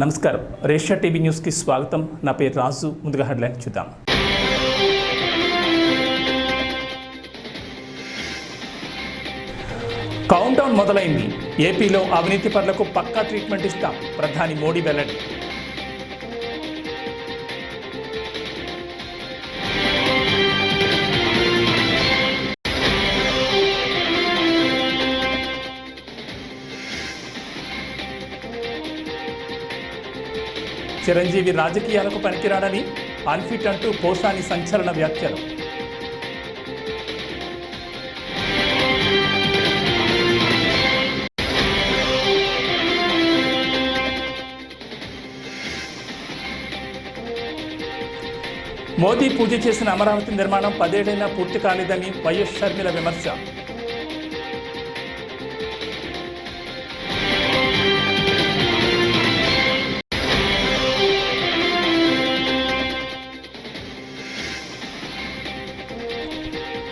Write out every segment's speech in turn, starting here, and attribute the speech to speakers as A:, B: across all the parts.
A: నమస్కారం రేషియా TV news కి స్వాగతం। నా పేరు రాజు। ముందుగా హెడ్లైన్ చూద్దాం। కౌంట్ డౌన్ మొదలైంది। ఏపీలో అవినీతి పరులకు పక్కా ట్రీట్మెంట్ ఇస్తాం, ప్రధాని మోడీ వెల్లడి। చిరంజీవి రాజకీయాలకు పనికిరాడని అన్ఫిట్ అంటూ పోసాని సంచలన వ్యాఖ్యలు। మోదీ పూజ చేసిన అమరావతి నిర్మాణం 10 ఏళ్లైనా పూర్తి కాలేదని వైఎస్ షర్మిల విమర్శ।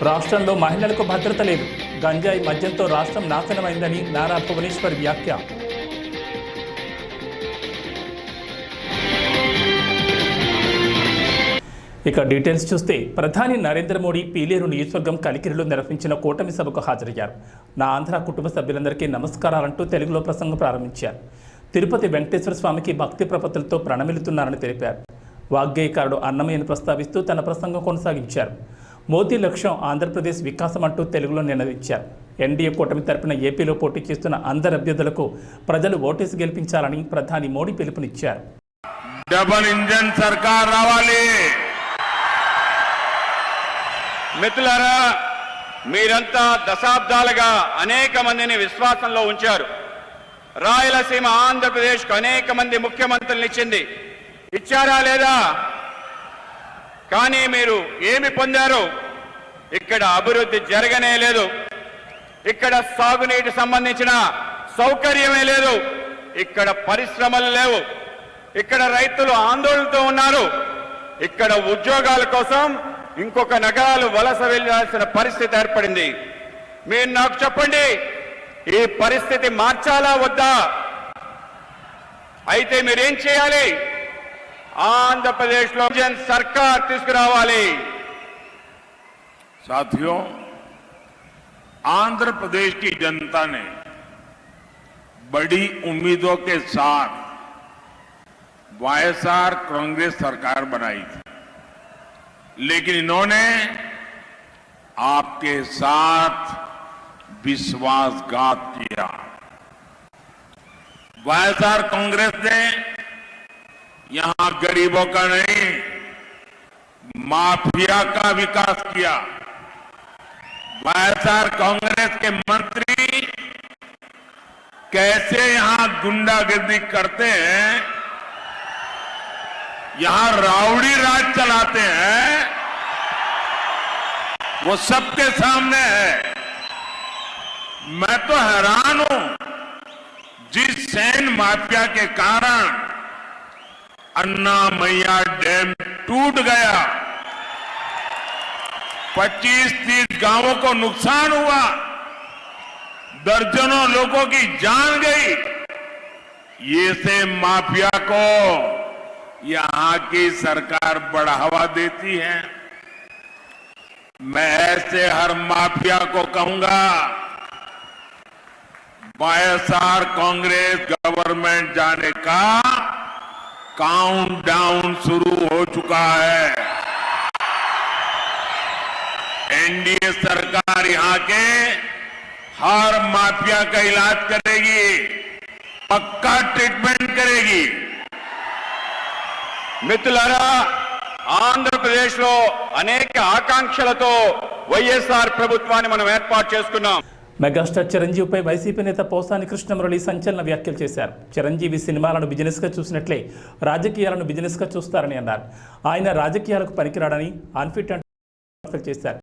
A: రాష్ట్రంలో మహిళలకు భద్రత లేదు, గంజాయి మద్యంతో రాష్ట్రం నాశనమైందని నారా భువనేశ్వర్ వ్యాఖ్య। ఇక డీటెయిల్స్ చూస్తే ప్రధాని నరేంద్ర మోడీ పీలేరు నియోజకవర్గం కలికిరిలో నిర్వహించిన కూటమి సభకు హాజరయ్యారు। నా ఆంధ్ర కుటుంబ సభ్యులందరికీ నమస్కారాలంటూ తెలుగులో ప్రసంగం ప్రారంభించారు। తిరుపతి వెంకటేశ్వర స్వామికి భక్తి ప్రపత్తులతో ప్రణమిలుతున్నారని తెలిపారు। వాగ్గేయకారుడు అన్నమయ్యను ప్రస్తావిస్తూ తన ప్రసంగం కొనసాగించారు। మోదీ లక్ష్యం ఆంధ్రప్రదేశ్ వికాసం అంటూ తెలుగులో నినదించారు। ఎన్డీఏ కూటమి తరపున ఏపీలో పోటీ చేస్తున్న అందరు అభ్యర్థులకు ప్రజలు ఓటేసి గెలిపించాలని ప్రధాని మోడీ పిలుపునిచ్చారు।
B: డబుల్ ఇంజన్ సర్కార్ రావాలి। మిత్రులారా, మీరంతా దశాబ్దాలుగా అనేక మందిని విశ్వాసంలో ఉంచారు। రాయలసీమ ఆంధ్రప్రదేశ్కు అనేక మంది ముఖ్యమంత్రులను ఇచ్చారా లేదా? కానీ మీరు ఏమి పొందారు? ఇక్కడ అభివృద్ధి జరగనే లేదు, ఇక్కడ సాగునీటి సంబంధించిన సౌకర్యమే లేదు, ఇక్కడ పరిశ్రమలు లేవు, ఇక్కడ రైతులు ఆందోళనతో ఉన్నారు, ఇక్కడ ఉద్యోగాల కోసం ఇంకొక నగరాలు వలస వెళ్లాల్సిన పరిస్థితి ఏర్పడింది। మీరు నాకు చెప్పండి, ఈ పరిస్థితి మార్చాలా వద్దా? అయితే మీరేం చేయాలి? आंध्र లో सरकार తీసుకురావాలి।
C: साथियों, आंध्र प्रदेश की जनता ने बड़ी उम्मीदों के साथ वाईएसआर कांग्रेस सरकार बनाई थी, लेकिन इन्होंने आपके साथ विश्वासघात किया। वाईएसआर कांग्रेस ने यहां गरीबों का नहीं, माफिया का विकास किया। वाईएसआर कांग्रेस के मंत्री कैसे यहां गुंडागर्दी करते हैं, यहां राउडी राज चलाते हैं, वो सबके सामने है। मैं तो हैरान हूं, जिस सैन माफिया के कारण अन्नामैया डैम टूट गया, 25-30 गांवों को नुकसान हुआ, दर्जनों लोगों की जान गई। ये से माफिया को यहां की सरकार बढ़ावा देती है। मैं ऐसे हर माफिया को कहूंगा, वाईएसआर कांग्रेस गवर्नमेंट जाने का काउंटडाउन शुरू हो चुका है। एनडीए सरकार यहां के हर माफिया का इलाज करेगी, पक्का ट्रीटमेंट करेगी।
B: మిత్రులారా, ఆంధ్రప్రదేశ్లో అనేక ఆకాంక్షలతో వైఎస్ఆర్ ప్రభుత్వాన్ని మనం ఏర్పాటు చేసుకున్నాం।
A: మెగాస్టార్ చిరంజీవిపై వైసీపీ నేత పోసాని కృష్ణమురళి సంచలన వ్యాఖ్యలు చేశారు। చిరంజీవి సినిమాలను బిజినెస్గా చూసినట్లే రాజకీయాలను బిజినెస్గా చూస్తారని అన్నారు। ఆయన రాజకీయాలకు పనికిరాడని అన్ఫిట్ అంటూ చేశారు।